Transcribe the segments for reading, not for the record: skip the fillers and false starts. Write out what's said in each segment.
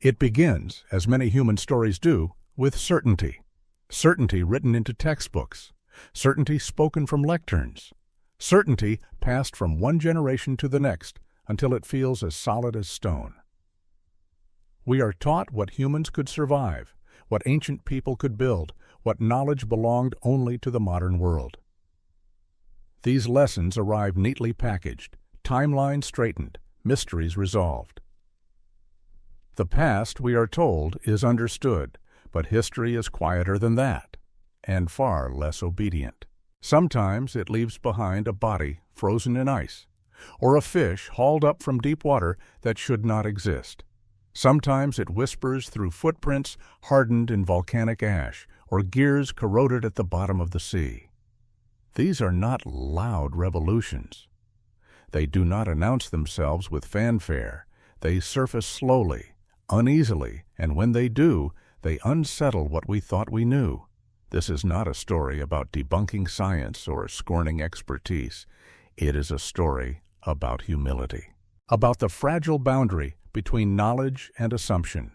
It begins, as many human stories do, with certainty. Certainty written into textbooks. Certainty spoken from lecterns. Certainty passed from one generation to the next until it feels as solid as stone. We are taught what humans could survive, what ancient people could build, what knowledge belonged only to the modern world. These lessons arrive neatly packaged, timelines straightened, mysteries resolved. The past, we are told, is understood, but history is quieter than that, and far less obedient. Sometimes it leaves behind a body frozen in ice, or a fish hauled up from deep water that should not exist. Sometimes it whispers through footprints hardened in volcanic ash, or gears corroded at the bottom of the sea. These are not loud revolutions. They do not announce themselves with fanfare. They surface slowly, uneasily, and when they do, they unsettle what we thought we knew. This is not a story about debunking science or scorning expertise. It is a story about humility, about the fragile boundary between knowledge and assumption,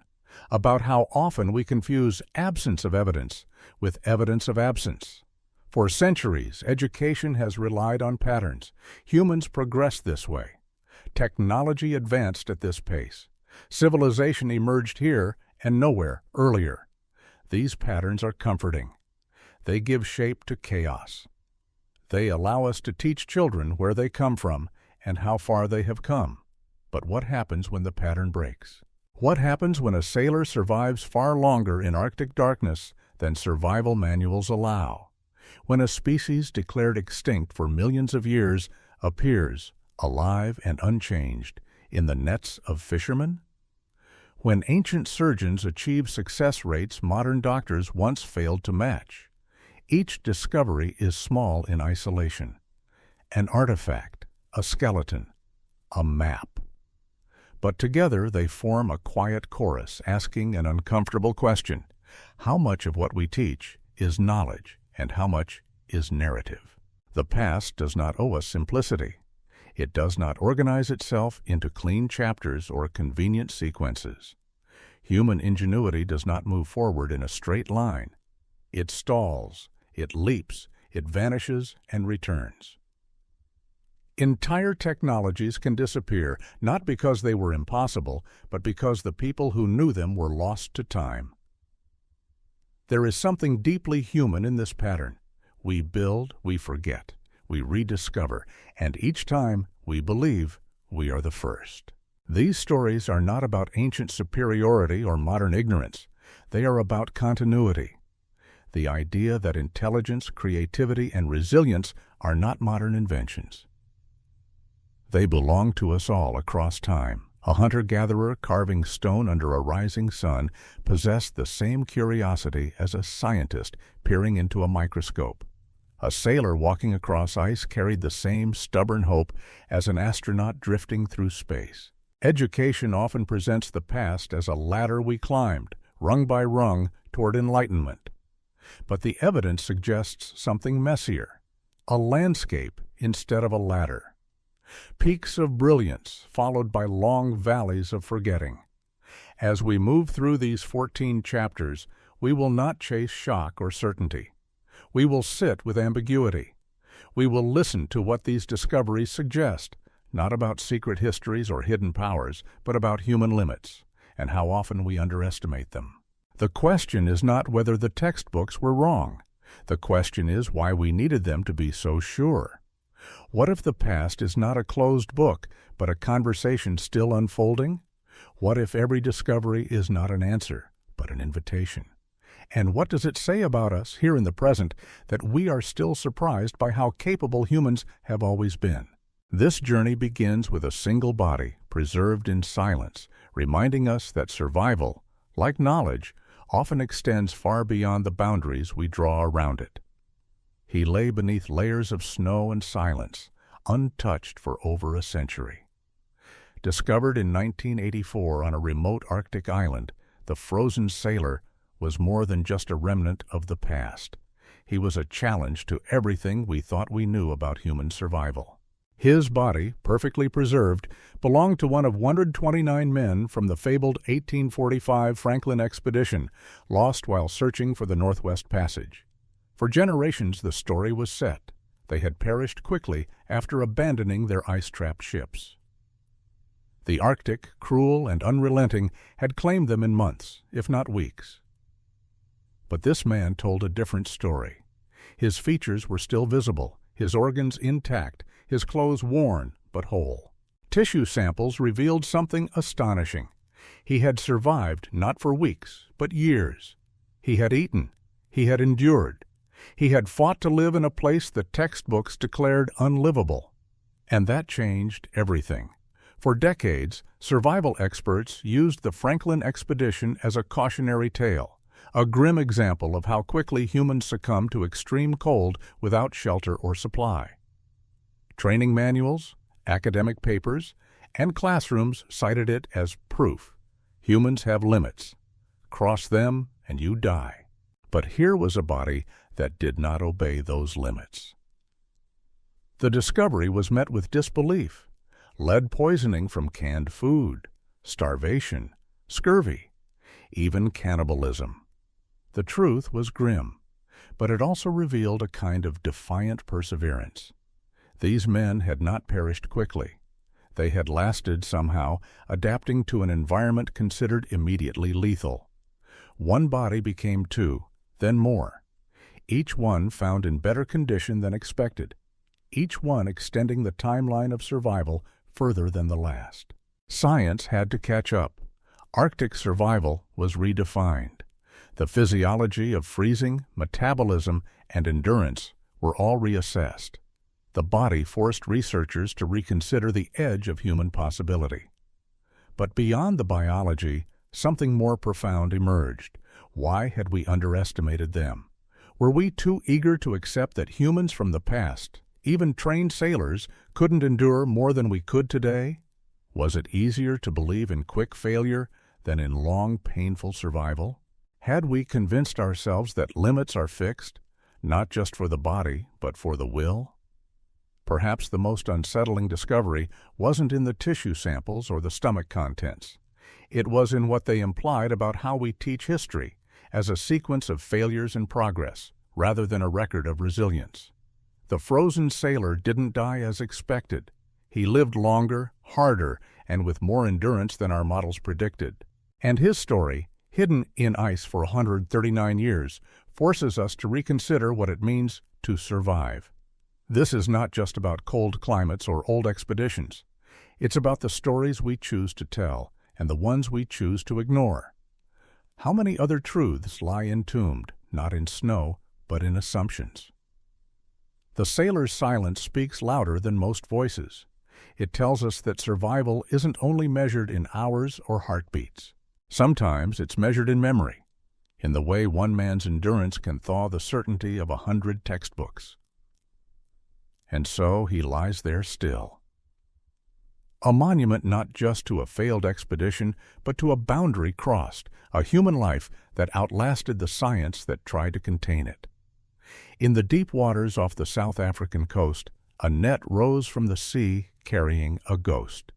about how often we confuse absence of evidence with evidence of absence. For centuries, education has relied on patterns. Humans progressed this way. Technology advanced at this pace. Civilization emerged here and nowhere earlier. These patterns are comforting. They give shape to chaos. They allow us to teach children where they come from and how far they have come. But what happens when the pattern breaks? What happens when a sailor survives far longer in Arctic darkness than survival manuals allow? When a species declared extinct for millions of years appears, alive and unchanged, in the nets of fishermen? When ancient surgeons achieve success rates modern doctors once failed to match? Each discovery is small in isolation. An artifact, a skeleton, a map. But together they form a quiet chorus asking an uncomfortable question. How much of what we teach is knowledge and how much is narrative? The past does not owe us simplicity. It does not organize itself into clean chapters or convenient sequences. Human ingenuity does not move forward in a straight line. It stalls, it leaps, it vanishes and returns. Entire technologies can disappear, not because they were impossible, but because the people who knew them were lost to time. There is something deeply human in this pattern. We build, we forget, we rediscover, and each time we believe we are the first. These stories are not about ancient superiority or modern ignorance. They are about continuity. The idea that intelligence, creativity, and resilience are not modern inventions. They belong to us all across time. A hunter-gatherer carving stone under a rising sun possessed the same curiosity as a scientist peering into a microscope. A sailor walking across ice carried the same stubborn hope as an astronaut drifting through space. Education often presents the past as a ladder we climbed, rung by rung, toward enlightenment. But the evidence suggests something messier, a landscape instead of a ladder. Peaks of brilliance followed by long valleys of forgetting. As we move through these 14 chapters, we will not chase shock or certainty. We will sit with ambiguity. We will listen to what these discoveries suggest, not about secret histories or hidden powers, but about human limits and how often we underestimate them. The question is not whether the textbooks were wrong. The question is why we needed them to be so sure. What if the past is not a closed book, but a conversation still unfolding? What if every discovery is not an answer, but an invitation? And what does it say about us here in the present that we are still surprised by how capable humans have always been? This journey begins with a single body, preserved in silence, reminding us that survival, like knowledge, often extends far beyond the boundaries we draw around it. He lay beneath layers of snow and silence, untouched for over a century. Discovered in 1984 on a remote Arctic island, the frozen sailor was more than just a remnant of the past. He was a challenge to everything we thought we knew about human survival. His body, perfectly preserved, belonged to one of 129 men from the fabled 1845 Franklin expedition, lost while searching for the Northwest Passage. For generations the story was set. They had perished quickly after abandoning their ice-trapped ships. The Arctic, cruel and unrelenting, had claimed them in months, if not weeks. But this man told a different story. His features were still visible, his organs intact, his clothes worn but whole. Tissue samples revealed something astonishing. He had survived not for weeks, but years. He had eaten. He had endured. He had fought to live in a place the textbooks declared unlivable. And that changed everything. For decades, survival experts used the Franklin expedition as a cautionary tale, a grim example of how quickly humans succumb to extreme cold without shelter or supply. Training manuals, academic papers, and classrooms cited it as proof. Humans have limits. Cross them and you die. But here was a body that did not obey those limits. The discovery was met with disbelief. Lead poisoning from canned food, starvation, scurvy, even cannibalism. The truth was grim, but it also revealed a kind of defiant perseverance. These men had not perished quickly. They had lasted somehow, adapting to an environment considered immediately lethal. One body became two, then more. Each one found in better condition than expected. Each one extending the timeline of survival further than the last. Science had to catch up. Arctic survival was redefined. The physiology of freezing, metabolism, and endurance were all reassessed. The body forced researchers to reconsider the edge of human possibility. But beyond the biology, something more profound emerged. Why had we underestimated them? Were we too eager to accept that humans from the past, even trained sailors, couldn't endure more than we could today? Was it easier to believe in quick failure than in long, painful survival? Had we convinced ourselves that limits are fixed, not just for the body, but for the will? Perhaps the most unsettling discovery wasn't in the tissue samples or the stomach contents. It was in what they implied about how we teach history, as a sequence of failures and progress, rather than a record of resilience. The frozen sailor didn't die as expected. He lived longer, harder, and with more endurance than our models predicted. And his story, hidden in ice for 139 years, forces us to reconsider what it means to survive. This is not just about cold climates or old expeditions. It's about the stories we choose to tell and the ones we choose to ignore. How many other truths lie entombed, not in snow, but in assumptions? The sailor's silence speaks louder than most voices. It tells us that survival isn't only measured in hours or heartbeats. Sometimes it's measured in memory, in the way one man's endurance can thaw the certainty of 100 textbooks. And so he lies there still. A monument not just to a failed expedition, but to a boundary crossed, a human life that outlasted the science that tried to contain it. In the deep waters off the South African coast, a net rose from the sea carrying a ghost.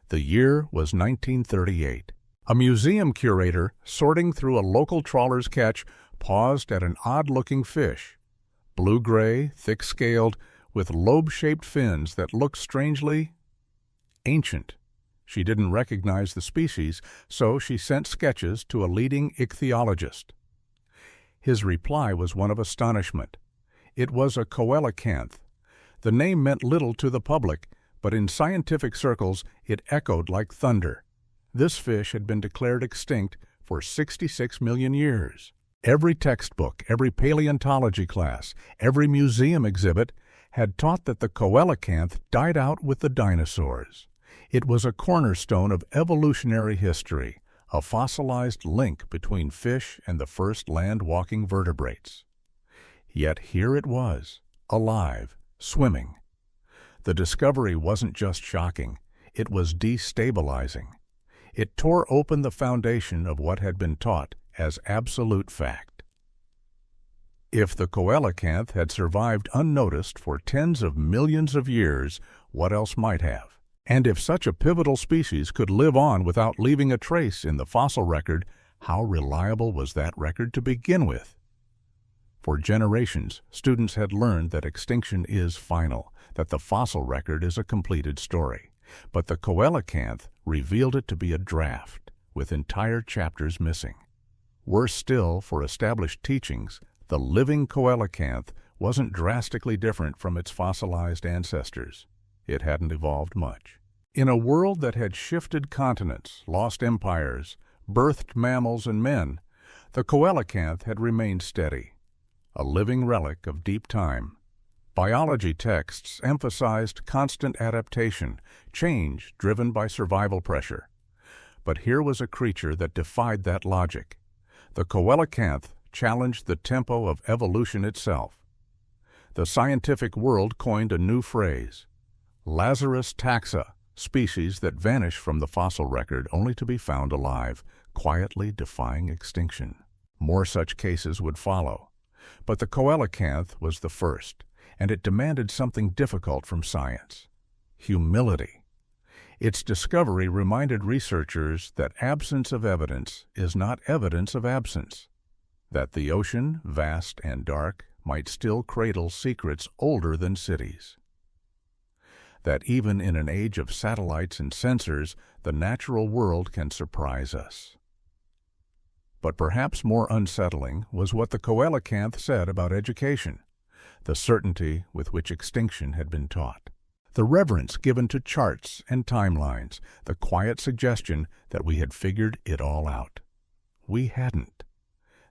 The year was 1938. A museum curator, sorting through a local trawler's catch, paused at an odd-looking fish. Blue-gray, thick-scaled, with lobe-shaped fins that looked strangely ancient. She didn't recognize the species, so she sent sketches to a leading ichthyologist. His reply was one of astonishment. It was a coelacanth. The name meant little to the public, but in scientific circles it echoed like thunder. This fish had been declared extinct for 66 million years. Every textbook, every paleontology class, every museum exhibit had taught that the coelacanth died out with the dinosaurs. It was a cornerstone of evolutionary history, a fossilized link between fish and the first land-walking vertebrates. Yet here it was, alive, swimming. The discovery wasn't just shocking, it was destabilizing. It tore open the foundation of what had been taught as absolute fact. If the coelacanth had survived unnoticed for tens of millions of years, what else might have? And if such a pivotal species could live on without leaving a trace in the fossil record, how reliable was that record to begin with? For generations, students had learned that extinction is final, that the fossil record is a completed story. But the coelacanth revealed it to be a draft, with entire chapters missing. Worse still, for established teachings, the living coelacanth wasn't drastically different from its fossilized ancestors. It hadn't evolved much. In a world that had shifted continents, lost empires, birthed mammals and men, the coelacanth had remained steady, a living relic of deep time. Biology texts emphasized constant adaptation, change driven by survival pressure. But here was a creature that defied that logic. The coelacanth challenged the tempo of evolution itself. The scientific world coined a new phrase, Lazarus taxa, species that vanish from the fossil record only to be found alive, quietly defying extinction. More such cases would follow. But the coelacanth was the first, and it demanded something difficult from science: humility. Its discovery reminded researchers that absence of evidence is not evidence of absence, that the ocean, vast and dark, might still cradle secrets older than cities, that even in an age of satellites and sensors, the natural world can surprise us. But perhaps more unsettling was what the coelacanth said about education, the certainty with which extinction had been taught, the reverence given to charts and timelines, the quiet suggestion that we had figured it all out. We hadn't.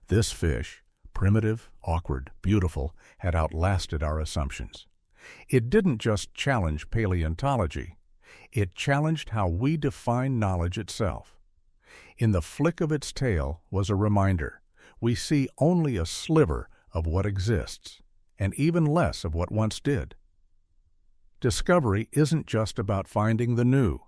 This fish, primitive, awkward, beautiful, had outlasted our assumptions. It didn't just challenge paleontology, it challenged how we define knowledge itself. In the flick of its tail was a reminder: we see only a sliver of what exists, and even less of what once did. Discovery isn't just about finding the new.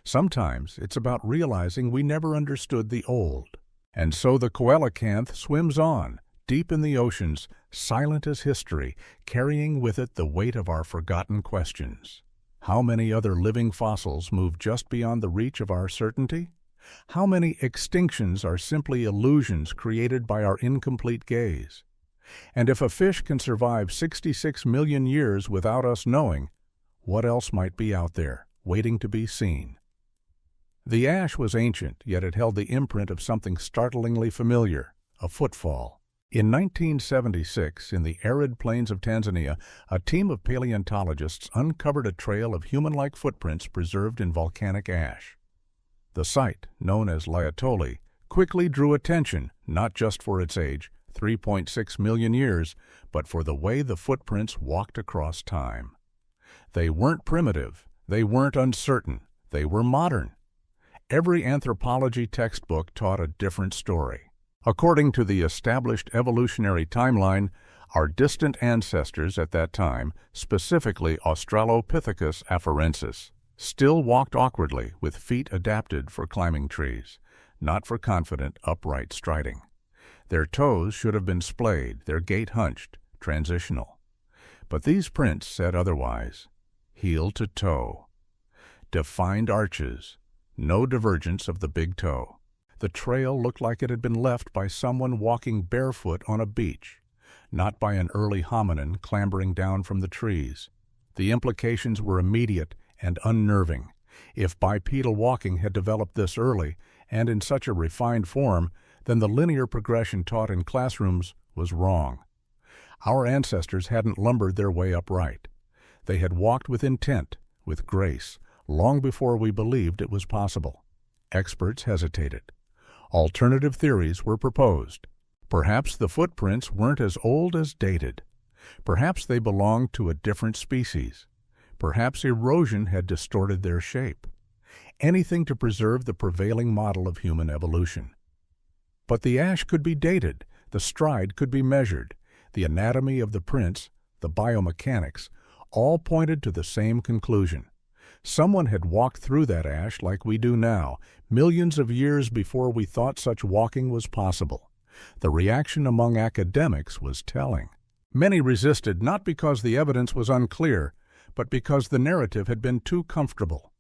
Sometimes it's about realizing we never understood the old. And so the coelacanth swims on, deep in the oceans, silent as history, carrying with it the weight of our forgotten questions. How many other living fossils move just beyond the reach of our certainty? How many extinctions are simply illusions created by our incomplete gaze? And if a fish can survive 66 million years without us knowing, what else might be out there, waiting to be seen? The ash was ancient, yet it held the imprint of something startlingly familiar: a footfall. In 1976, in the arid plains of Tanzania, a team of paleontologists uncovered a trail of human-like footprints preserved in volcanic ash. The site, known as Laetoli, quickly drew attention, not just for its age, 3.6 million years, but for the way the footprints walked across time. They weren't primitive, they weren't uncertain, they were modern. Every anthropology textbook taught a different story. According to the established evolutionary timeline, our distant ancestors at that time, specifically Australopithecus afarensis, still walked awkwardly with feet adapted for climbing trees, not for confident, upright striding. Their toes should have been splayed, their gait hunched, transitional. But these prints said otherwise: heel to toe. Defined arches, no divergence of the big toe. The trail looked like it had been left by someone walking barefoot on a beach, not by an early hominin clambering down from the trees. The implications were immediate and unnerving. If bipedal walking had developed this early and in such a refined form, then the linear progression taught in classrooms was wrong. Our ancestors hadn't lumbered their way upright. They had walked with intent, with grace, long before we believed it was possible. Experts hesitated. Alternative theories were proposed. Perhaps the footprints weren't as old as dated. Perhaps they belonged to a different species. Perhaps erosion had distorted their shape. Anything to preserve the prevailing model of human evolution. But the ash could be dated, the stride could be measured, the anatomy of the prints, the biomechanics, all pointed to the same conclusion. Someone had walked through that ash like we do now, millions of years before we thought such walking was possible. The reaction among academics was telling. Many resisted not because the evidence was unclear, but because the narrative had been too comfortable.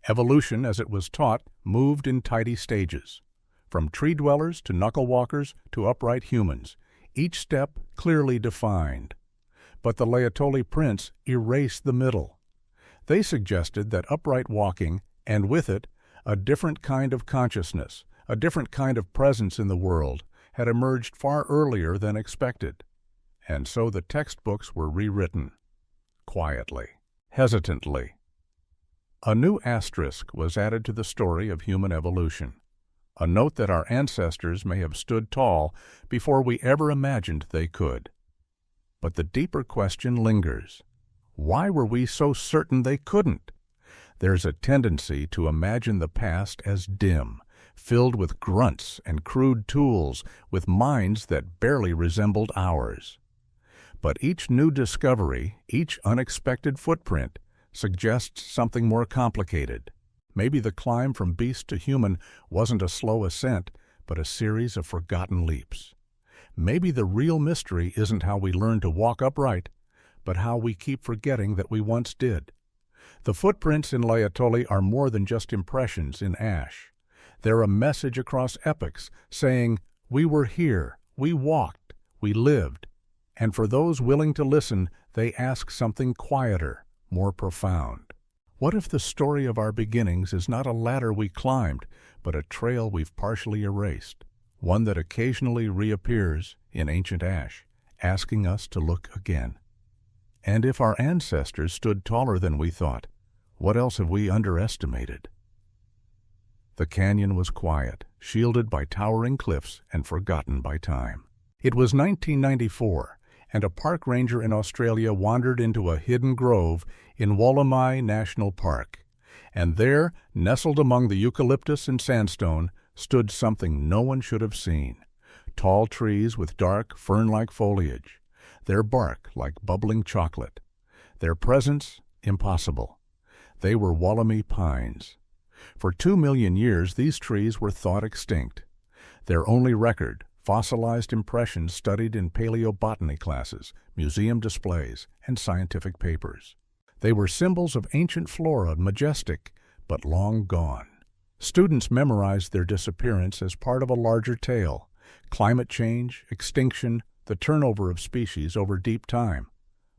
Evolution, as it was taught, moved in tidy stages. From tree-dwellers to knuckle-walkers to upright humans, each step clearly defined. But the Laetoli prints erased the middle. They suggested that upright walking, and with it, a different kind of consciousness, a different kind of presence in the world, had emerged far earlier than expected. And so the textbooks were rewritten. Quietly, hesitantly. A new asterisk was added to the story of human evolution. A note that our ancestors may have stood tall before we ever imagined they could. But the deeper question lingers. Why were we so certain they couldn't? There's a tendency to imagine the past as dim, filled with grunts and crude tools, with minds that barely resembled ours. But each new discovery, each unexpected footprint, suggests something more complicated. Maybe the climb from beast to human wasn't a slow ascent, but a series of forgotten leaps. Maybe the real mystery isn't how we learn to walk upright, but how we keep forgetting that we once did. The footprints in Laetoli are more than just impressions in ash. They're a message across epochs saying, we were here, we walked, we lived. And for those willing to listen, they ask something quieter, more profound. What if the story of our beginnings is not a ladder we climbed, but a trail we've partially erased, one that occasionally reappears in ancient ash, asking us to look again? And if our ancestors stood taller than we thought, what else have we underestimated? The canyon was quiet, shielded by towering cliffs and forgotten by time. It was 1994, and a park ranger in Australia wandered into a hidden grove in Wollemi National Park. And there, nestled among the eucalyptus and sandstone, stood something no one should have seen. Tall trees with dark, fern-like foliage, their bark like bubbling chocolate. Their presence, impossible. They were Wollemi pines. For 2 million years, these trees were thought extinct. Their only record, fossilized impressions studied in paleobotany classes, museum displays, and scientific papers. They were symbols of ancient flora, majestic, but long gone. Students memorized their disappearance as part of a larger tale: climate change, extinction, the turnover of species over deep time.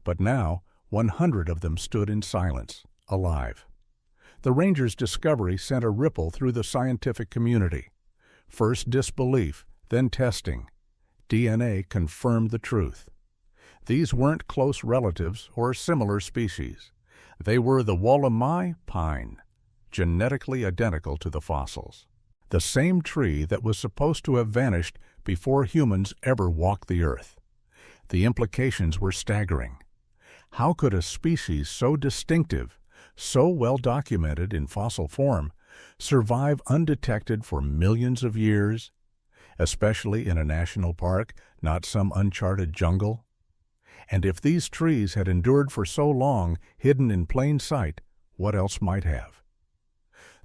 But now, 100 of them stood in silence, alive. The ranger's discovery sent a ripple through the scientific community. First disbelief, then testing. DNA confirmed the truth. These weren't close relatives or similar species. They were the Wollemi pine, genetically identical to the fossils. The same tree that was supposed to have vanished before humans ever walked the earth. The implications were staggering. How could a species so distinctive, so well documented in fossil form, survive undetected for millions of years, especially in a national park, not some uncharted jungle? And if these trees had endured for so long, hidden in plain sight, what else might have?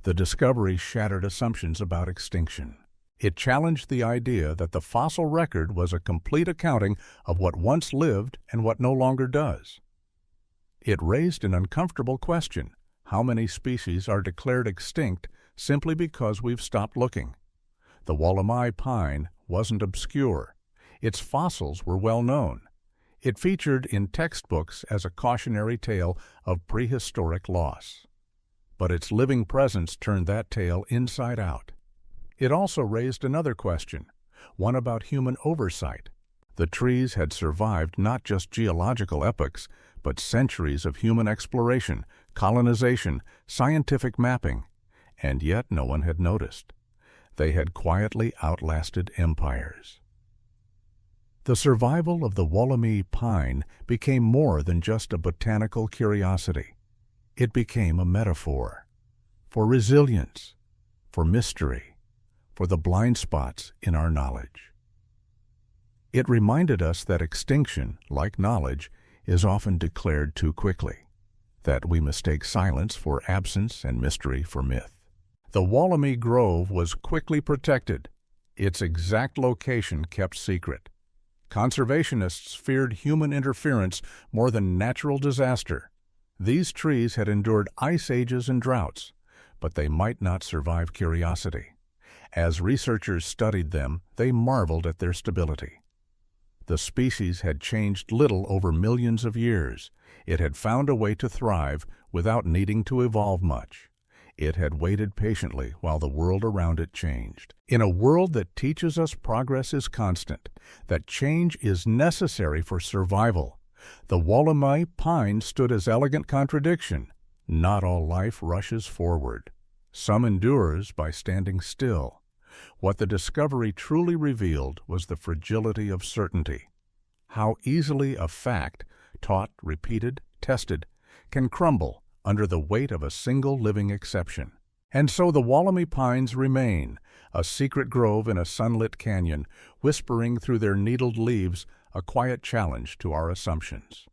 The discovery shattered assumptions about extinction. It challenged the idea that the fossil record was a complete accounting of what once lived and what no longer does. It raised an uncomfortable question: how many species are declared extinct simply because we've stopped looking? The Wollemi pine wasn't obscure. Its fossils were well known. It featured in textbooks as a cautionary tale of prehistoric loss. But its living presence turned that tale inside out. It also raised another question, one about human oversight. The trees had survived not just geological epochs, but centuries of human exploration, colonization, scientific mapping, and yet no one had noticed. They had quietly outlasted empires. The survival of the Wollemi pine became more than just a botanical curiosity. It became a metaphor for resilience, for mystery, for the blind spots in our knowledge. It reminded us that extinction, like knowledge, is often declared too quickly, that we mistake silence for absence and mystery for myth. The Wollemi Grove was quickly protected. its exact location kept secret. Conservationists feared human interference more than natural disaster. These trees had endured ice ages and droughts, but they might not survive curiosity. As researchers studied them, they marveled at their stability. The species had changed little over millions of years. It had found a way to thrive without needing to evolve much. It had waited patiently while the world around it changed. In a world that teaches us progress is constant, that change is necessary for survival, the Wollemi pine stood as elegant contradiction. Not all life rushes forward. Some endures by standing still. What the discovery truly revealed was the fragility of certainty. How easily a fact, taught, repeated, tested, can crumble under the weight of a single living exception. And so the Wollemi pines remain, a secret grove in a sunlit canyon, whispering through their needled leaves a quiet challenge to our assumptions.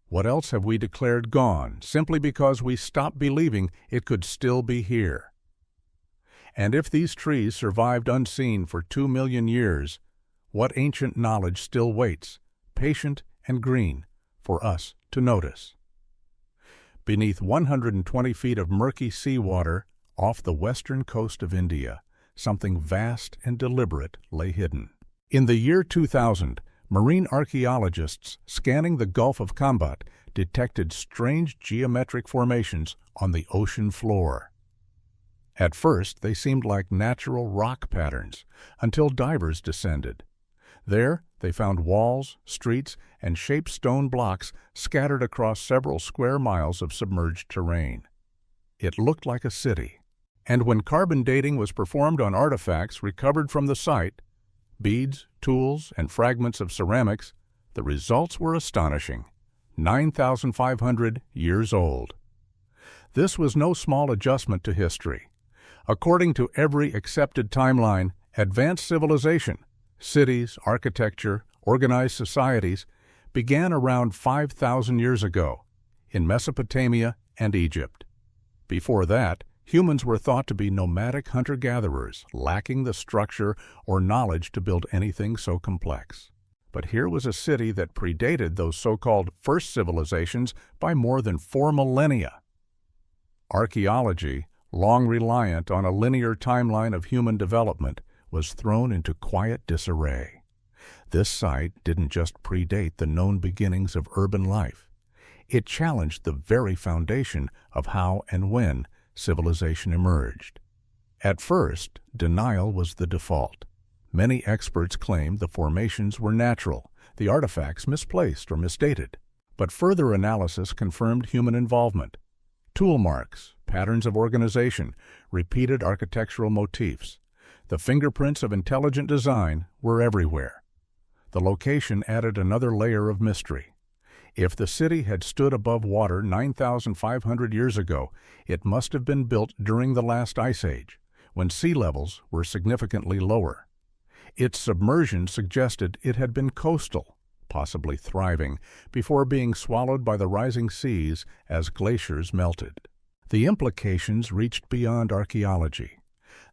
What else have we declared gone simply because we stopped believing it could still be here? And if these trees survived unseen for 2 million years, what ancient knowledge still waits, patient and green, for us to notice? Beneath 120 feet of murky seawater off the western coast of India, something vast and deliberate lay hidden. In the year 2000, marine archaeologists scanning the Gulf of Kambat detected strange geometric formations on the ocean floor. At first, they seemed like natural rock patterns, until divers descended. There, they found walls, streets, and shaped stone blocks scattered across several square miles of submerged terrain. It looked like a city. And when carbon dating was performed on artifacts recovered from the site, beads, tools, and fragments of ceramics, the results were astonishing. 9,500 years old. This was no small adjustment to history. According to every accepted timeline, advanced civilization, cities, architecture, organized societies, began around 5,000 years ago in Mesopotamia and Egypt. Before that, humans were thought to be nomadic hunter-gatherers, lacking the structure or knowledge to build anything so complex. But here was a city that predated those so-called first civilizations by more than 4 millennia. Archaeology, long reliant on a linear timeline of human development, was thrown into quiet disarray. This site didn't just predate the known beginnings of urban life. It challenged the very foundation of how and when civilization emerged. At first, denial was the default. Many experts claimed the formations were natural, the artifacts misplaced or misdated. But further analysis confirmed human involvement. Tool marks, patterns of organization, repeated architectural motifs. The fingerprints of intelligent design were everywhere. The location added another layer of mystery. If the city had stood above water 9,500 years ago, it must have been built during the last ice age, when sea levels were significantly lower. Its submersion suggested it had been coastal, possibly thriving, before being swallowed by the rising seas as glaciers melted. The implications reached beyond archaeology.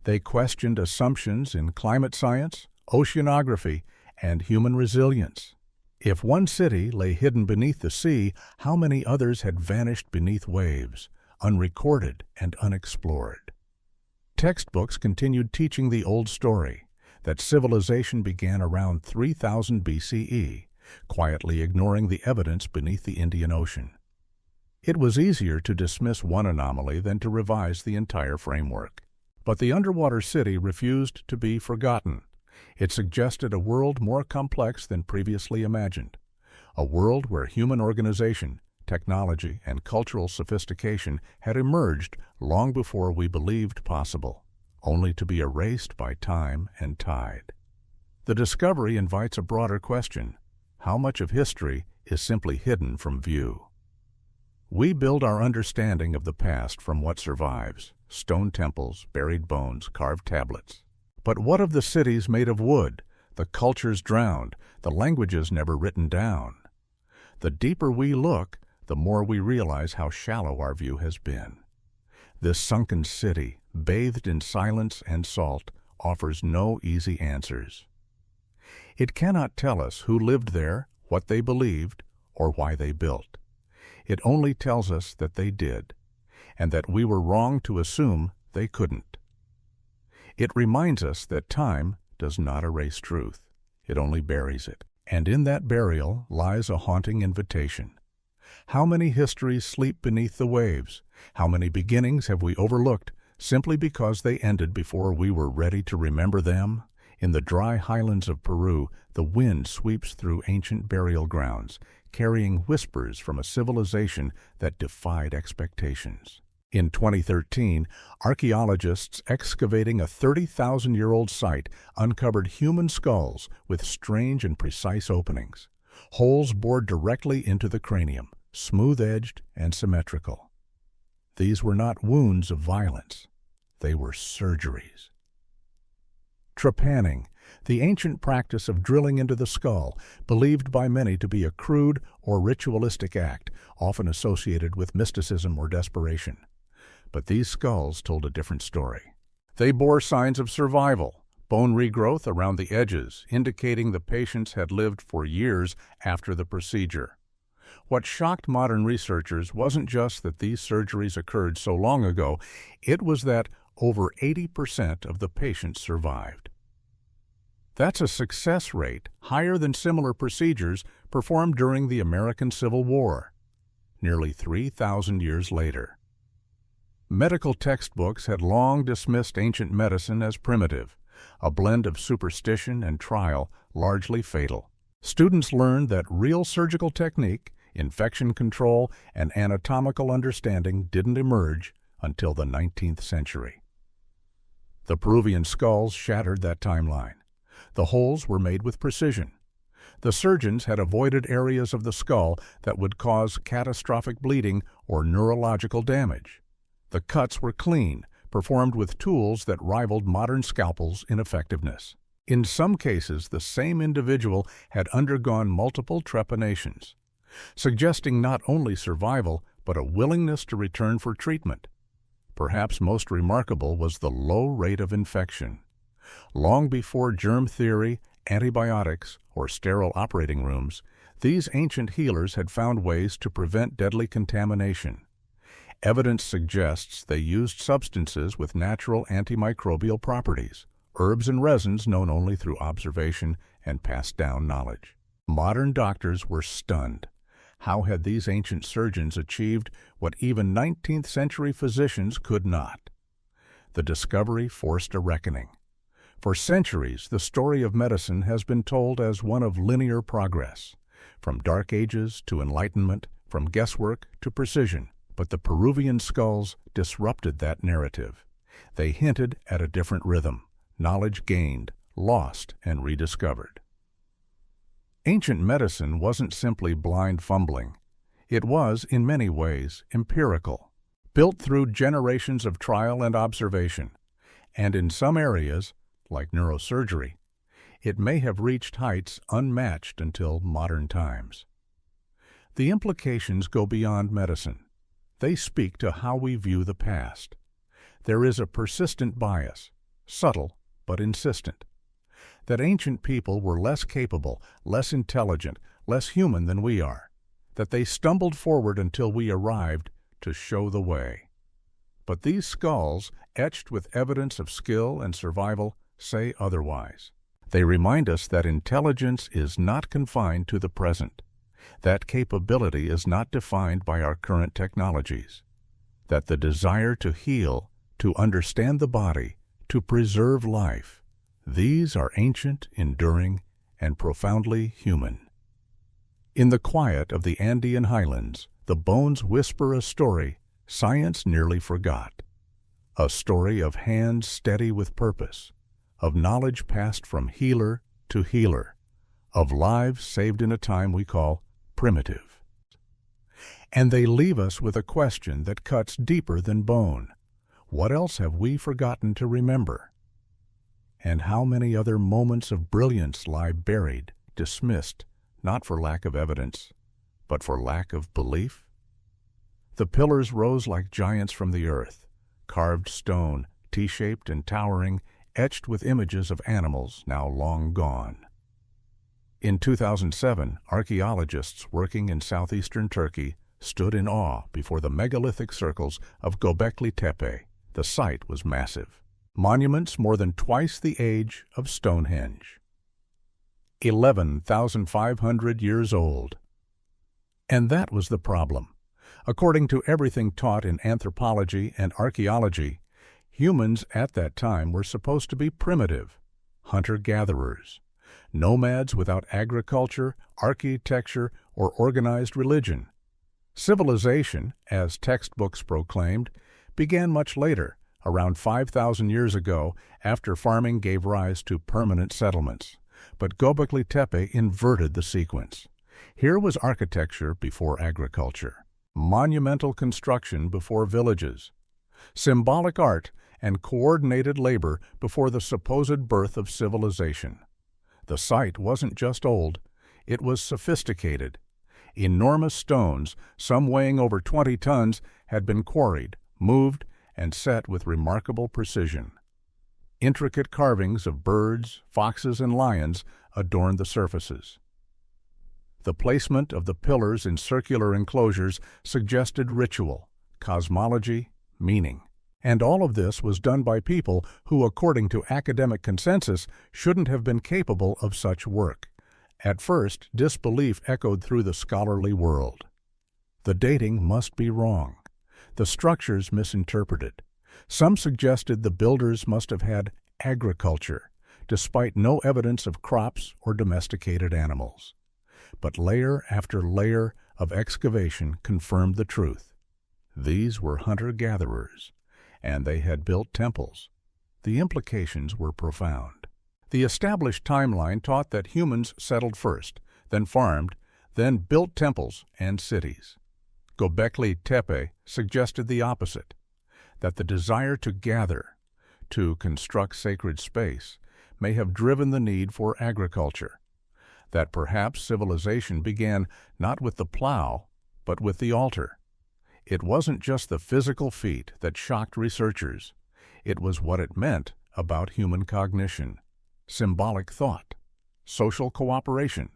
They questioned assumptions in climate science, oceanography, and human resilience. If one city lay hidden beneath the sea, how many others had vanished beneath waves, unrecorded and unexplored? Textbooks continued teaching the old story, that civilization began around 3000 BCE, quietly ignoring the evidence beneath the Indian Ocean. It was easier to dismiss one anomaly than to revise the entire framework. But the underwater city refused to be forgotten. It suggested a world more complex than previously imagined, a world where human organization, technology, and cultural sophistication had emerged long before we believed possible, only to be erased by time and tide. The discovery invites a broader question: how much of history is simply hidden from view? We build our understanding of the past from what survives: stone temples, buried bones, carved tablets. But what of the cities made of wood, the cultures drowned, the languages never written down? The deeper we look, the more we realize how shallow our view has been. This sunken city, bathed in silence and salt, offers no easy answers. It cannot tell us who lived there, what they believed, or why they built. It only tells us that they did, and that we were wrong to assume they couldn't. It reminds us that time does not erase truth. It only buries it. And in that burial lies a haunting invitation. How many histories sleep beneath the waves? How many beginnings have we overlooked simply because they ended before we were ready to remember them? In the dry highlands of Peru, the wind sweeps through ancient burial grounds, carrying whispers from a civilization that defied expectations. In 2013, archaeologists excavating a 30,000-year-old site uncovered human skulls with strange and precise openings, holes bored directly into the cranium, smooth-edged and symmetrical. These were not wounds of violence. They were surgeries. Trepanning, the ancient practice of drilling into the skull, believed by many to be a crude or ritualistic act, often associated with mysticism or desperation. But these skulls told a different story. They bore signs of survival, bone regrowth around the edges, indicating the patients had lived for years after the procedure. What shocked modern researchers wasn't just that these surgeries occurred so long ago, it was that over 80% of the patients survived. That's a success rate higher than similar procedures performed during the American Civil War, nearly 3,000 years later. Medical textbooks had long dismissed ancient medicine as primitive, a blend of superstition and trial, largely fatal. Students learned that real surgical technique, infection control, and anatomical understanding didn't emerge until the 19th century. The Peruvian skulls shattered that timeline. The holes were made with precision. The surgeons had avoided areas of the skull that would cause catastrophic bleeding or neurological damage. The cuts were clean, performed with tools that rivaled modern scalpels in effectiveness. In some cases, the same individual had undergone multiple trepanations, suggesting not only survival, but a willingness to return for treatment. Perhaps most remarkable was the low rate of infection. Long before germ theory, antibiotics, or sterile operating rooms, these ancient healers had found ways to prevent deadly contamination. Evidence suggests they used substances with natural antimicrobial properties, herbs and resins known only through observation and passed down knowledge. Modern doctors were stunned. How had these ancient surgeons achieved what even 19th century physicians could not? The discovery forced a reckoning. For centuries, the story of medicine has been told as one of linear progress, from dark ages to enlightenment, from guesswork to precision. But the Peruvian skulls disrupted that narrative. They hinted at a different rhythm, knowledge gained, lost, and rediscovered. Ancient medicine wasn't simply blind fumbling. It was, in many ways, empirical, built through generations of trial and observation, and in some areas, like neurosurgery, it may have reached heights unmatched until modern times. The implications go beyond medicine. They speak to how we view the past. There is a persistent bias, subtle but insistent, that ancient people were less capable, less intelligent, less human than we are, that they stumbled forward until we arrived to show the way. But these skulls, etched with evidence of skill and survival, say otherwise. They remind us that intelligence is not confined to the present. That capability is not defined by our current technologies, that the desire to heal, to understand the body, to preserve life, these are ancient, enduring, and profoundly human. In the quiet of the Andean highlands, the bones whisper a story science nearly forgot, a story of hands steady with purpose, of knowledge passed from healer to healer, of lives saved in a time we call primitive. And they leave us with a question that cuts deeper than bone. What else have we forgotten to remember? And how many other moments of brilliance lie buried, dismissed, not for lack of evidence, but for lack of belief? The pillars rose like giants from the earth, carved stone, T-shaped and towering, etched with images of animals now long gone. In 2007, archaeologists working in southeastern Turkey stood in awe before the megalithic circles of Gobekli Tepe. The site was massive. Monuments more than twice the age of Stonehenge. 11,500 years old. And that was the problem. According to everything taught in anthropology and archaeology, humans at that time were supposed to be primitive, hunter-gatherers, nomads without agriculture, architecture, or organized religion. Civilization, as textbooks proclaimed, began much later, around 5,000 years ago, after farming gave rise to permanent settlements. But Gobekli Tepe inverted the sequence. Here was architecture before agriculture, monumental construction before villages, symbolic art and coordinated labor before the supposed birth of civilization. The site wasn't just old, it was sophisticated. Enormous stones, some weighing over 20 tons, had been quarried, moved, and set with remarkable precision. Intricate carvings of birds, foxes, and lions adorned the surfaces. The placement of the pillars in circular enclosures suggested ritual, cosmology, meaning. And all of this was done by people who, according to academic consensus, shouldn't have been capable of such work. At first, disbelief echoed through the scholarly world. The dating must be wrong. The structures misinterpreted. Some suggested the builders must have had agriculture, despite no evidence of crops or domesticated animals. But layer after layer of excavation confirmed the truth. These were hunter-gatherers, and they had built temples. The implications were profound. The established timeline taught that humans settled first, then farmed, then built temples and cities. Gobekli Tepe suggested the opposite, that the desire to gather, to construct sacred space, may have driven the need for agriculture, that perhaps civilization began not with the plow, but with the altar. It wasn't just the physical feat that shocked researchers. It was what it meant about human cognition, symbolic thought, social cooperation,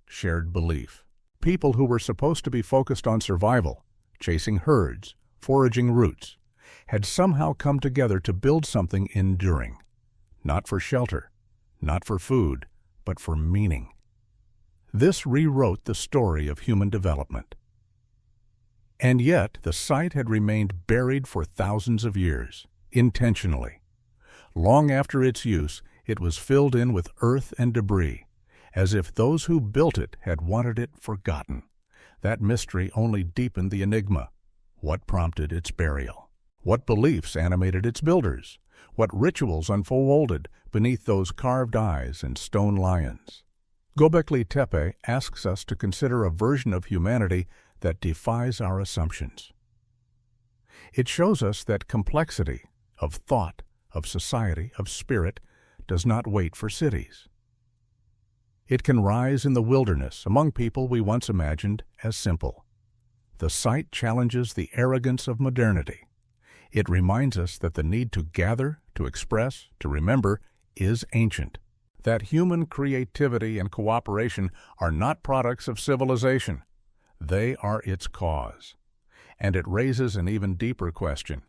shared belief. People who were supposed to be focused on survival, chasing herds, foraging roots, had somehow come together to build something enduring, not for shelter, not for food, but for meaning. This rewrote the story of human development. And yet, the site had remained buried for thousands of years, intentionally. Long after its use, it was filled in with earth and debris, as if those who built it had wanted it forgotten. That mystery only deepened the enigma. What prompted its burial? What beliefs animated its builders? What rituals unfolded beneath those carved eyes and stone lions? Gobekli Tepe asks us to consider a version of humanity that defies our assumptions. It shows us that complexity of thought, of society, of spirit does not wait for cities. It can rise in the wilderness among people we once imagined as simple. The site challenges the arrogance of modernity. It reminds us that the need to gather, to express, to remember is ancient, that human creativity and cooperation are not products of civilization. They are its cause. And it raises an even deeper question.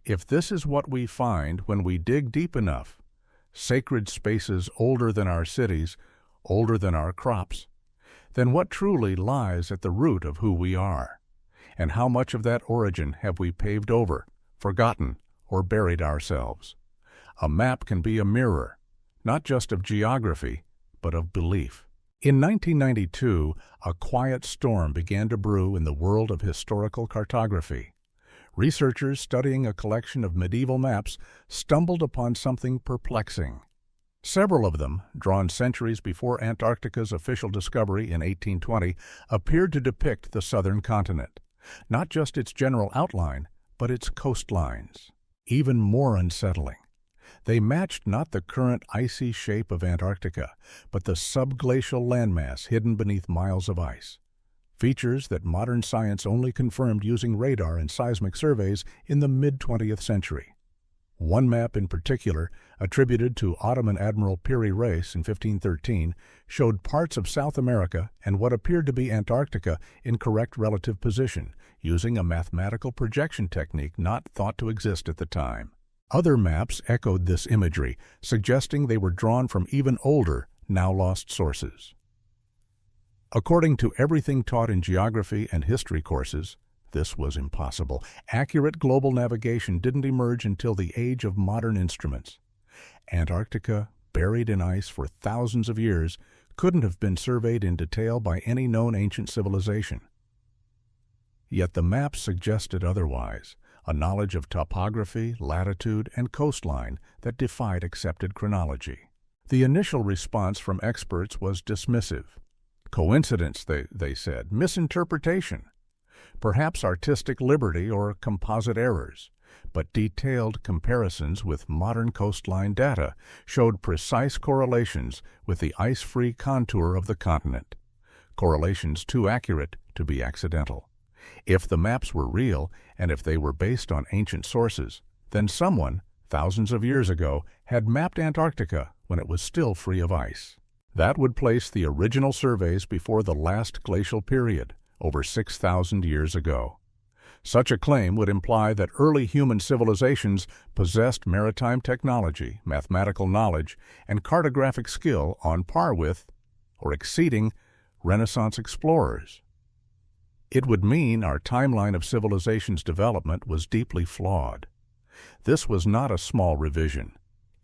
If this is what we find when we dig deep enough, sacred spaces older than our cities, older than our crops, then what truly lies at the root of who we are? And how much of that origin have we paved over, forgotten, or buried ourselves? A map can be a mirror, not just of geography, but of belief. In 1992, a quiet storm began to brew in the world of historical cartography. Researchers studying a collection of medieval maps stumbled upon something perplexing. Several of them, drawn centuries before Antarctica's official discovery in 1820, appeared to depict the southern continent, not just its general outline, but its coastlines. Even more unsettling, they matched not the current icy shape of Antarctica, but the subglacial landmass hidden beneath miles of ice, features that modern science only confirmed using radar and seismic surveys in the mid-20th century. One map in particular, attributed to Ottoman Admiral Piri Reis in 1513, showed parts of South America and what appeared to be Antarctica in correct relative position, using a mathematical projection technique not thought to exist at the time. Other maps echoed this imagery, suggesting they were drawn from even older, now lost sources. According to everything taught in geography and history courses, this was impossible. Accurate global navigation didn't emerge until the age of modern instruments. Antarctica, buried in ice for thousands of years, couldn't have been surveyed in detail by any known ancient civilization. Yet the maps suggested otherwise, a knowledge of topography, latitude, and coastline that defied accepted chronology. The initial response from experts was dismissive. Coincidence, they said, misinterpretation, perhaps artistic liberty or composite errors, but detailed comparisons with modern coastline data showed precise correlations with the ice-free contour of the continent, correlations too accurate to be accidental. If the maps were real, and if they were based on ancient sources, then someone, thousands of years ago, had mapped Antarctica when it was still free of ice. That would place the original surveys before the last glacial period, over 6,000 years ago. Such a claim would imply that early human civilizations possessed maritime technology, mathematical knowledge, and cartographic skill on par with, or exceeding, Renaissance explorers. It would mean our timeline of civilization's development was deeply flawed. This was not a small revision.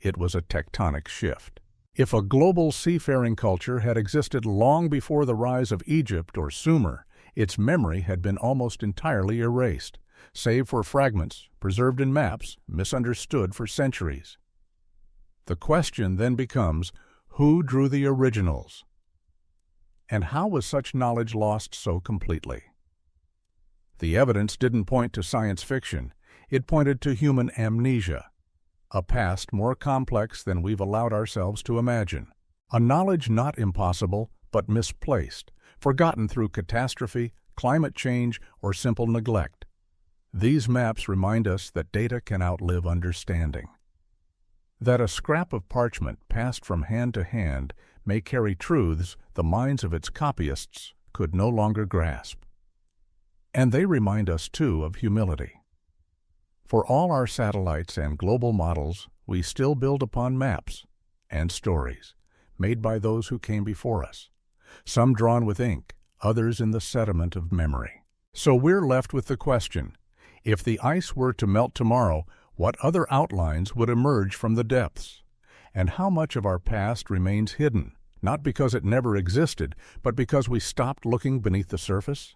It was a tectonic shift. If a global seafaring culture had existed long before the rise of Egypt or Sumer, its memory had been almost entirely erased, save for fragments preserved in maps misunderstood for centuries. The question then becomes, who drew the originals? And how was such knowledge lost so completely? The evidence didn't point to science fiction. It pointed to human amnesia, a past more complex than we've allowed ourselves to imagine. A knowledge not impossible, but misplaced, forgotten through catastrophe, climate change, or simple neglect. These maps remind us that data can outlive understanding. That a scrap of parchment passed from hand to hand may carry truths the minds of its copyists could no longer grasp. And they remind us, too, of humility. For all our satellites and global models, we still build upon maps and stories made by those who came before us, some drawn with ink, others in the sediment of memory. So we're left with the question, if the ice were to melt tomorrow, what other outlines would emerge from the depths? And how much of our past remains hidden, not because it never existed, but because we stopped looking beneath the surface?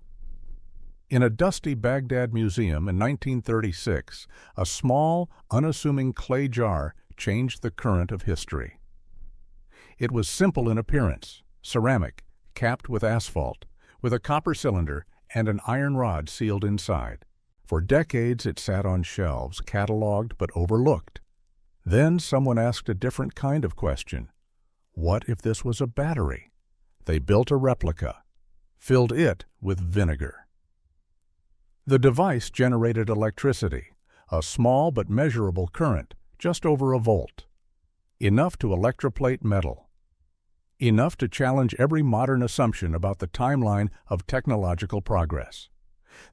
In a dusty Baghdad museum in 1936, a small, unassuming clay jar changed the current of history. It was simple in appearance, ceramic, capped with asphalt, with a copper cylinder and an iron rod sealed inside. For decades it sat on shelves, catalogued but overlooked. Then someone asked a different kind of question. What if this was a battery? They built a replica, filled it with vinegar. The device generated electricity, a small but measurable current, just over a volt. Enough to electroplate metal. Enough to challenge every modern assumption about the timeline of technological progress.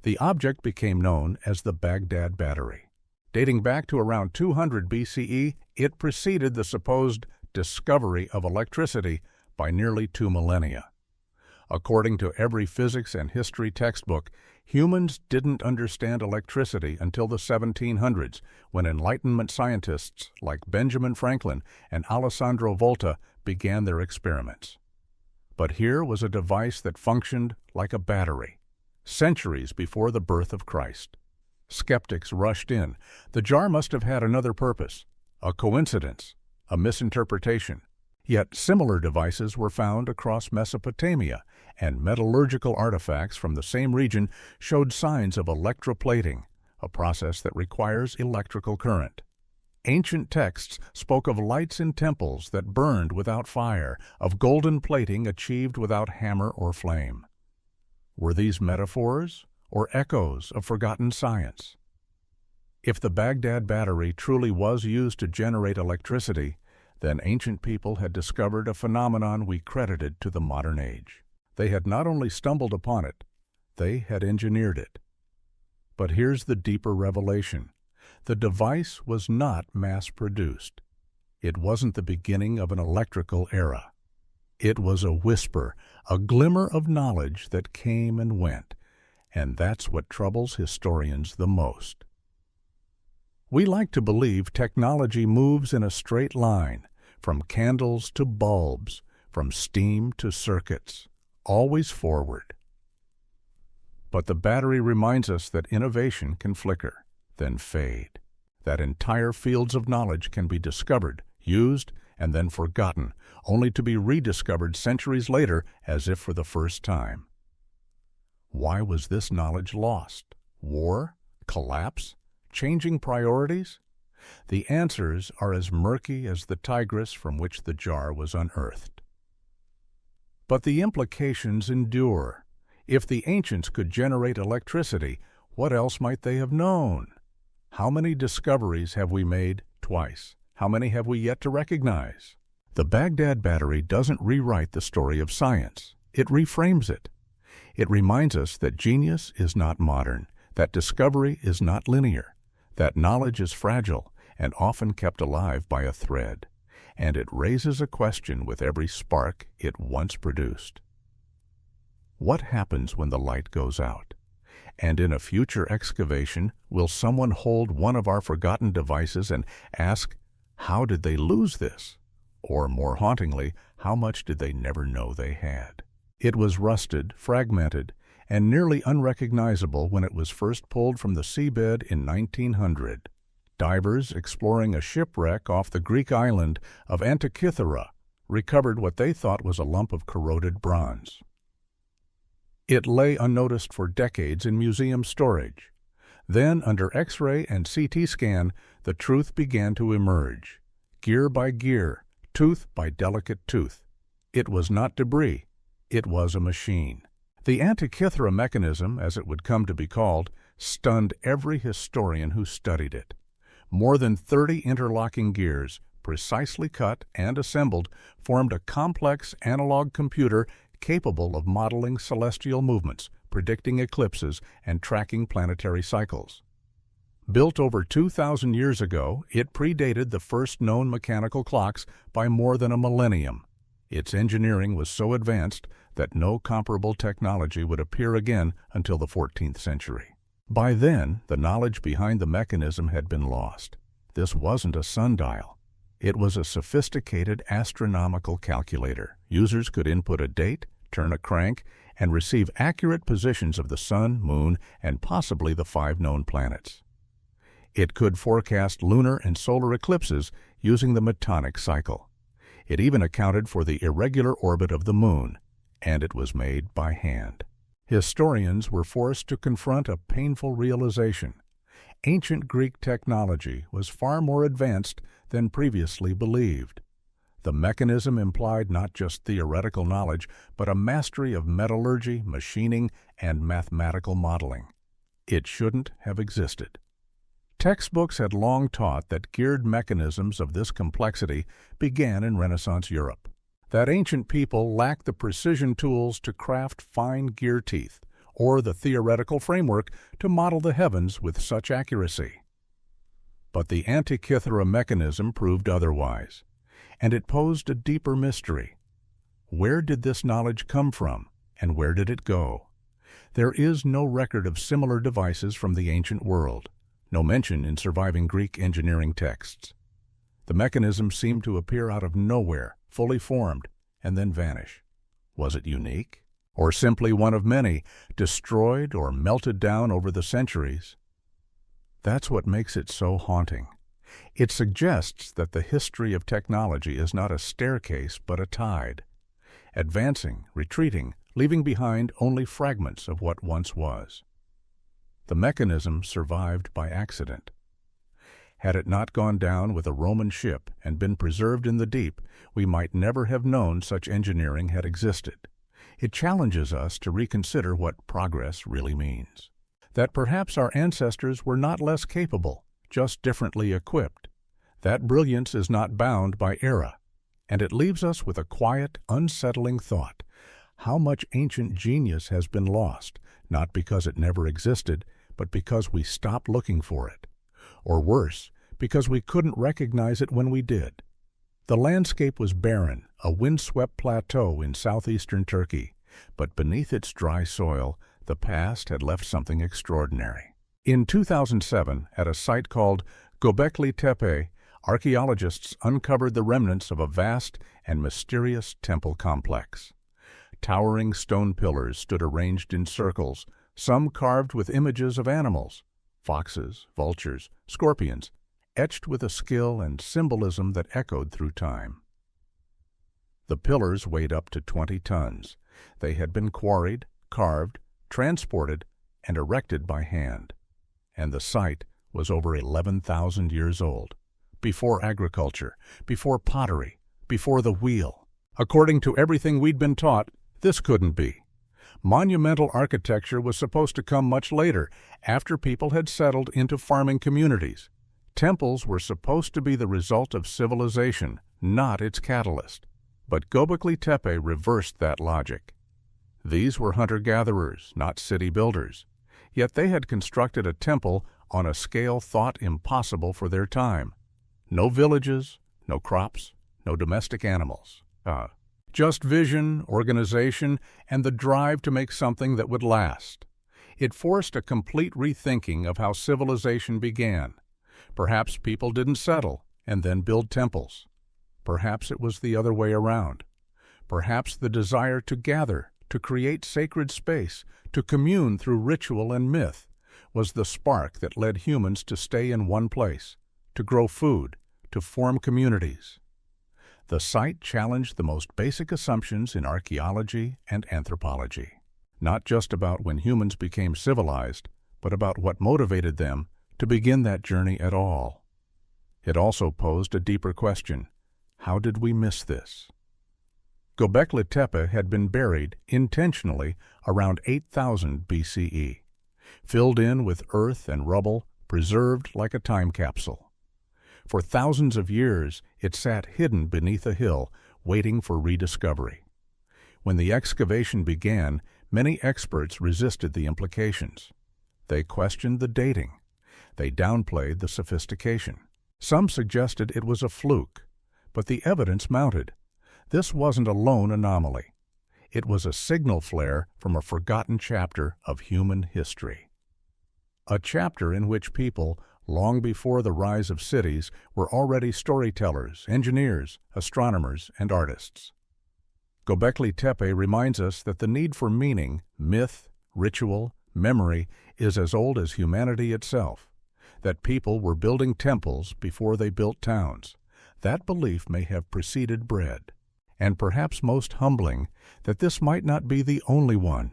The object became known as the Baghdad Battery. Dating back to around 200 BCE, it preceded the supposed discovery of electricity by nearly 2 millennia. According to every physics and history textbook, humans didn't understand electricity until the 1700s, when Enlightenment scientists like Benjamin Franklin and Alessandro Volta began their experiments. But here was a device that functioned like a battery, centuries before the birth of Christ. Skeptics rushed in. The jar must have had another purpose, a coincidence, a misinterpretation. Yet similar devices were found across Mesopotamia, and metallurgical artifacts from the same region showed signs of electroplating, a process that requires electrical current. Ancient texts spoke of lights in temples that burned without fire, of golden plating achieved without hammer or flame. Were these metaphors or echoes of forgotten science? If the Baghdad battery truly was used to generate electricity, then ancient people had discovered a phenomenon we credited to the modern age. They had not only stumbled upon it, they had engineered it. But here's the deeper revelation. The device was not mass-produced. It wasn't the beginning of an electrical era. It was a whisper, a glimmer of knowledge that came and went, and that's what troubles historians the most. We like to believe technology moves in a straight line, from candles to bulbs, from steam to circuits, always forward. But the battery reminds us that innovation can flicker, then fade, that entire fields of knowledge can be discovered, used, and then forgotten, only to be rediscovered centuries later as if for the first time. Why was this knowledge lost? War? Collapse? Changing priorities? The answers are as murky as the Tigris from which the jar was unearthed. But the implications endure. If the ancients could generate electricity, what else might they have known? How many discoveries have we made twice? How many have we yet to recognize? The Baghdad battery doesn't rewrite the story of science. It reframes it. It reminds us that genius is not modern, that discovery is not linear, that knowledge is fragile and often kept alive by a thread, and it raises a question with every spark it once produced. What happens when the light goes out? And in a future excavation, will someone hold one of our forgotten devices and ask, how did they lose this? Or more hauntingly, how much did they never know they had? It was rusted, fragmented, and nearly unrecognizable when it was first pulled from the seabed in 1900. Divers exploring a shipwreck off the Greek island of Antikythera recovered what they thought was a lump of corroded bronze. It lay unnoticed for decades in museum storage. Then, under X-ray and CT scan, the truth began to emerge. Gear by gear, tooth by delicate tooth. It was not debris. It was a machine. The Antikythera mechanism, as it would come to be called, stunned every historian who studied it. More than 30 interlocking gears, precisely cut and assembled, formed a complex analog computer capable of modeling celestial movements, predicting eclipses, and tracking planetary cycles. Built over 2,000 years ago, it predated the first known mechanical clocks by more than a millennium. Its engineering was so advanced that no comparable technology would appear again until the 14th century. By then, the knowledge behind the mechanism had been lost. This wasn't a sundial. It was a sophisticated astronomical calculator. Users could input a date, turn a crank, and receive accurate positions of the sun, moon, and possibly the 5 known planets. It could forecast lunar and solar eclipses using the metonic cycle. It even accounted for the irregular orbit of the moon, and it was made by hand. Historians were forced to confront a painful realization. Ancient Greek technology was far more advanced than previously believed. The mechanism implied not just theoretical knowledge, but a mastery of metallurgy, machining, and mathematical modeling. It shouldn't have existed. Textbooks had long taught that geared mechanisms of this complexity began in Renaissance Europe, that ancient people lacked the precision tools to craft fine gear teeth, or the theoretical framework to model the heavens with such accuracy. But the Antikythera mechanism proved otherwise, and it posed a deeper mystery. Where did this knowledge come from, and where did it go? There is no record of similar devices from the ancient world, no mention in surviving Greek engineering texts. The mechanism seemed to appear out of nowhere, fully formed, and then vanish. Was it unique? Or simply one of many, destroyed or melted down over the centuries? That's what makes it so haunting. It suggests that the history of technology is not a staircase but a tide, advancing, retreating, leaving behind only fragments of what once was. The mechanism survived by accident. Had it not gone down with a Roman ship and been preserved in the deep, we might never have known such engineering had existed. It challenges us to reconsider what progress really means. That perhaps our ancestors were not less capable, just differently equipped. That brilliance is not bound by era, and it leaves us with a quiet, unsettling thought. How much ancient genius has been lost, not because it never existed, but because we stopped looking for it. Or worse, because we couldn't recognize it when we did. The landscape was barren, a windswept plateau in southeastern Turkey, but beneath its dry soil, the past had left something extraordinary. In 2007, at a site called Gobekli Tepe, archaeologists uncovered the remnants of a vast and mysterious temple complex. Towering stone pillars stood arranged in circles, some carved with images of animals, foxes, vultures, scorpions, etched with a skill and symbolism that echoed through time. The pillars weighed up to 20 tons. They had been quarried, carved, transported, and erected by hand. And the site was over 11,000 years old, before agriculture, before pottery, before the wheel. According to everything we'd been taught, this couldn't be. Monumental architecture was supposed to come much later, after people had settled into farming communities. Temples were supposed to be the result of civilization, not its catalyst. But Gobekli Tepe reversed that logic. These were hunter-gatherers, not city builders. Yet they had constructed a temple on a scale thought impossible for their time. No villages, no crops, no domestic animals. Just vision, organization, and the drive to make something that would last. It forced a complete rethinking of how civilization began. Perhaps people didn't settle and then build temples. Perhaps it was the other way around. Perhaps the desire to gather, to create sacred space, to commune through ritual and myth, was the spark that led humans to stay in one place, to grow food, to form communities. The site challenged the most basic assumptions in archaeology and anthropology, not just about when humans became civilized, but about what motivated them to begin that journey at all. It also posed a deeper question: how did we miss this? Gobekli Tepe had been buried intentionally around 8000 BCE, filled in with earth and rubble, preserved like a time capsule. For thousands of years, it sat hidden beneath a hill, waiting for rediscovery. When the excavation began, many experts resisted the implications. They questioned the dating. They downplayed the sophistication. Some suggested it was a fluke, but the evidence mounted. This wasn't a lone anomaly. It was a signal flare from a forgotten chapter of human history. A chapter in which people, long before the rise of cities, were already storytellers, engineers, astronomers, and artists. Gobekli Tepe reminds us that the need for meaning, myth, ritual, memory is as old as humanity itself, that people were building temples before they built towns. That belief may have preceded bread. And perhaps most humbling, that this might not be the only one.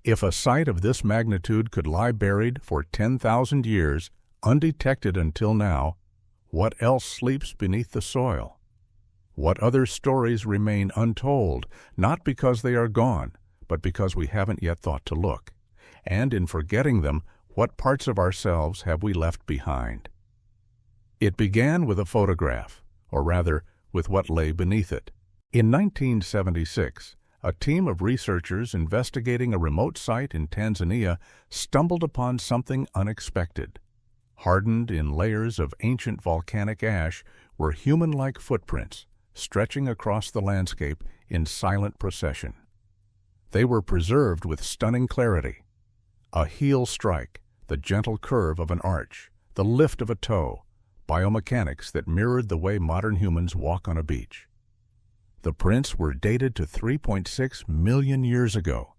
If a site of this magnitude could lie buried for 10,000 years, undetected until now, what else sleeps beneath the soil? What other stories remain untold, not because they are gone, but because we haven't yet thought to look? And in forgetting them, what parts of ourselves have we left behind? It began with a photograph, or rather, with what lay beneath it. In 1976, a team of researchers investigating a remote site in Tanzania stumbled upon something unexpected. Hardened in layers of ancient volcanic ash were human-like footprints stretching across the landscape in silent procession. They were preserved with stunning clarity. A heel strike, the gentle curve of an arch, the lift of a toe, biomechanics that mirrored the way modern humans walk on a beach. The prints were dated to 3.6 million years ago,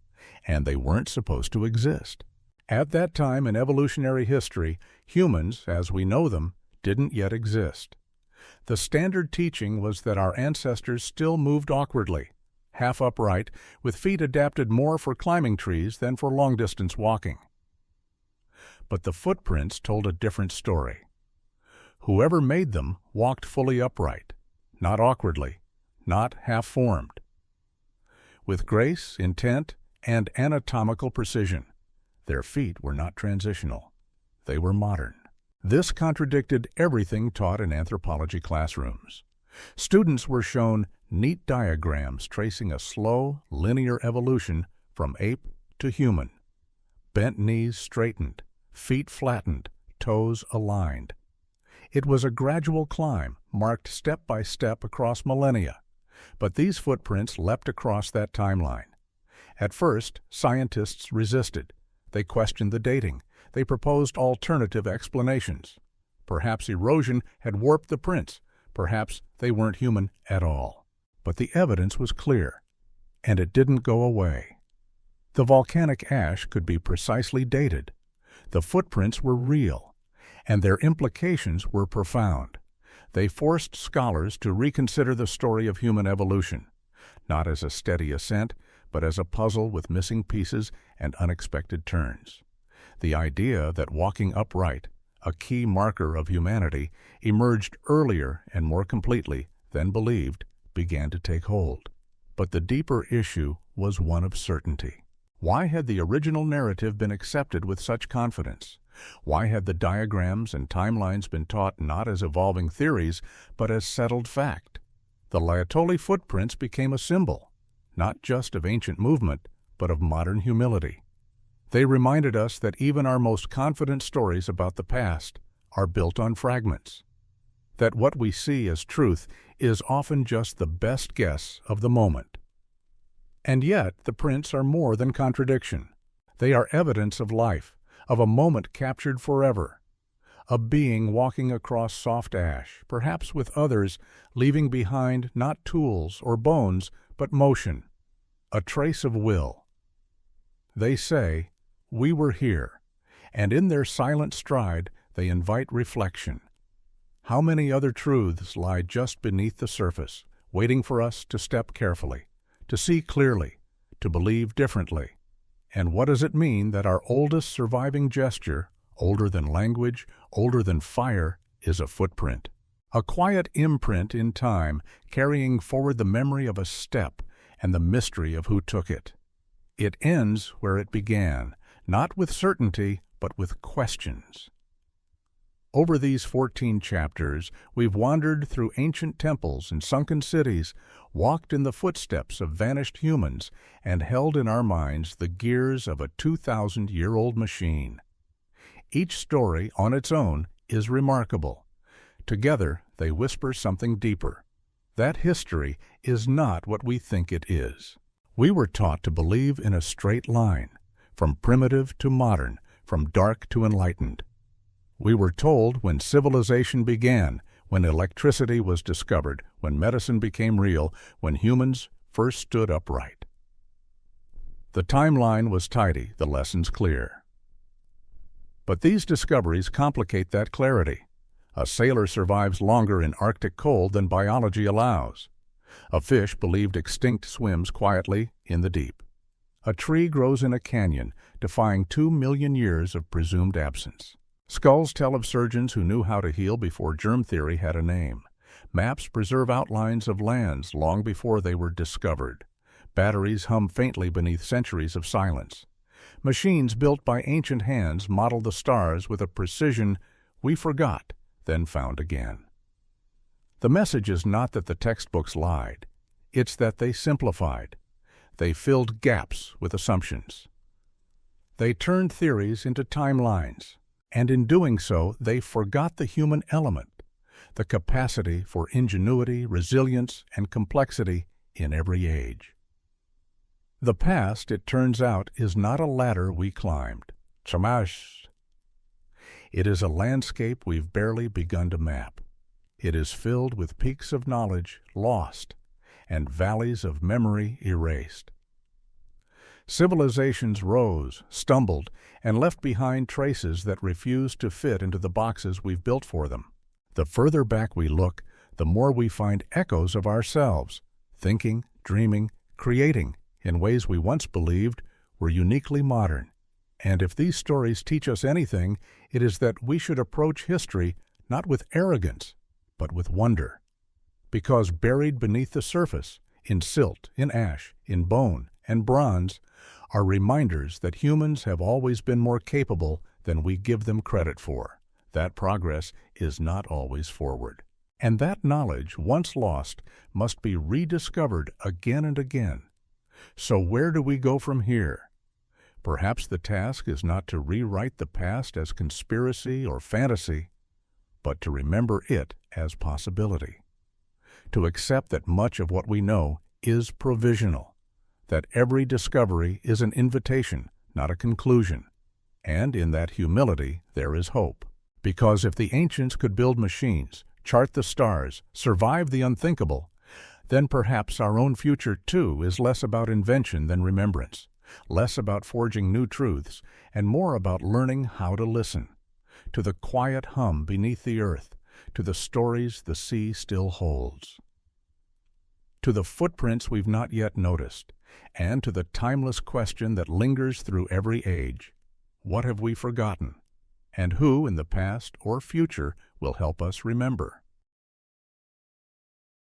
and they weren't supposed to exist. At that time in evolutionary history, humans, as we know them, didn't yet exist. The standard teaching was that our ancestors still moved awkwardly, half upright, with feet adapted more for climbing trees than for long-distance walking. But the footprints told a different story. Whoever made them walked fully upright, not awkwardly, not half-formed. With grace, intent, and anatomical precision, their feet were not transitional. They were modern. This contradicted everything taught in anthropology classrooms. Students were shown neat diagrams tracing a slow, linear evolution from ape to human. Bent knees straightened, feet flattened, toes aligned. It was a gradual climb, marked step by step across millennia. But these footprints leapt across that timeline. At first, scientists resisted. They questioned the dating. They proposed alternative explanations. Perhaps erosion had warped the prints. Perhaps they weren't human at all. But the evidence was clear, and it didn't go away. The volcanic ash could be precisely dated. The footprints were real, and their implications were profound. They forced scholars to reconsider the story of human evolution, not as a steady ascent, but as a puzzle with missing pieces and unexpected turns. The idea that walking upright, a key marker of humanity, emerged earlier and more completely than believed, began to take hold. But the deeper issue was one of certainty. Why had the original narrative been accepted with such confidence? Why had the diagrams and timelines been taught not as evolving theories, but as settled fact? The Laetoli footprints became a symbol, not just of ancient movement, but of modern humility. They reminded us that even our most confident stories about the past are built on fragments, that what we see as truth is often just the best guess of the moment. And yet, the prints are more than contradiction. They are evidence of life, of a moment captured forever, a being walking across soft ash, perhaps with others, leaving behind not tools or bones, but motion, a trace of will. They say, "We were here," and in their silent stride they invite reflection. How many other truths lie just beneath the surface, waiting for us to step carefully, to see clearly, to believe differently? And what does it mean that our oldest surviving gesture, older than language, older than fire, is a footprint? A quiet imprint in time, carrying forward the memory of a step and the mystery of who took it. It ends where it began, not with certainty, but with questions. Over these 14 chapters, we've wandered through ancient temples and sunken cities, walked in the footsteps of vanished humans, and held in our minds the gears of a 2,000-year-old machine. Each story, on its own, is remarkable. Together, they whisper something deeper. That history is not what we think it is. We were taught to believe in a straight line, from primitive to modern, from dark to enlightened. We were told when civilization began, when electricity was discovered, when medicine became real, when humans first stood upright. The timeline was tidy, the lessons clear. But these discoveries complicate that clarity. A sailor survives longer in Arctic cold than biology allows. A fish believed extinct swims quietly in the deep. A tree grows in a canyon, defying 2 million years of presumed absence. Skulls tell of surgeons who knew how to heal before germ theory had a name. Maps preserve outlines of lands long before they were discovered. Batteries hum faintly beneath centuries of silence. Machines built by ancient hands model the stars with a precision we forgot, then found again. The message is not that the textbooks lied. It's that they simplified. They filled gaps with assumptions. They turned theories into timelines. And in doing so, they forgot the human element, the capacity for ingenuity, resilience, and complexity in every age. The past, it turns out, is not a ladder we climbed. Chamash. It is a landscape we've barely begun to map. It is filled with peaks of knowledge lost and valleys of memory erased. Civilizations rose, stumbled, and left behind traces that refuse to fit into the boxes we've built for them. The further back we look, the more we find echoes of ourselves, thinking, dreaming, creating in ways we once believed were uniquely modern. And if these stories teach us anything, it is that we should approach history not with arrogance, but with wonder. Because buried beneath the surface, in silt, in ash, in bone, and bronze, are reminders that humans have always been more capable than we give them credit for, that progress is not always forward. And that knowledge, once lost, must be rediscovered again and again. So where do we go from here? Perhaps the task is not to rewrite the past as conspiracy or fantasy, but to remember it as possibility. To accept that much of what we know is provisional, that every discovery is an invitation, not a conclusion. And in that humility there is hope. Because if the ancients could build machines, chart the stars, survive the unthinkable, then perhaps our own future too is less about invention than remembrance, less about forging new truths, and more about learning how to listen, to the quiet hum beneath the earth, to the stories the sea still holds, to the footprints we've not yet noticed, and to the timeless question that lingers through every age: what have we forgotten? And who in the past or future will help us remember?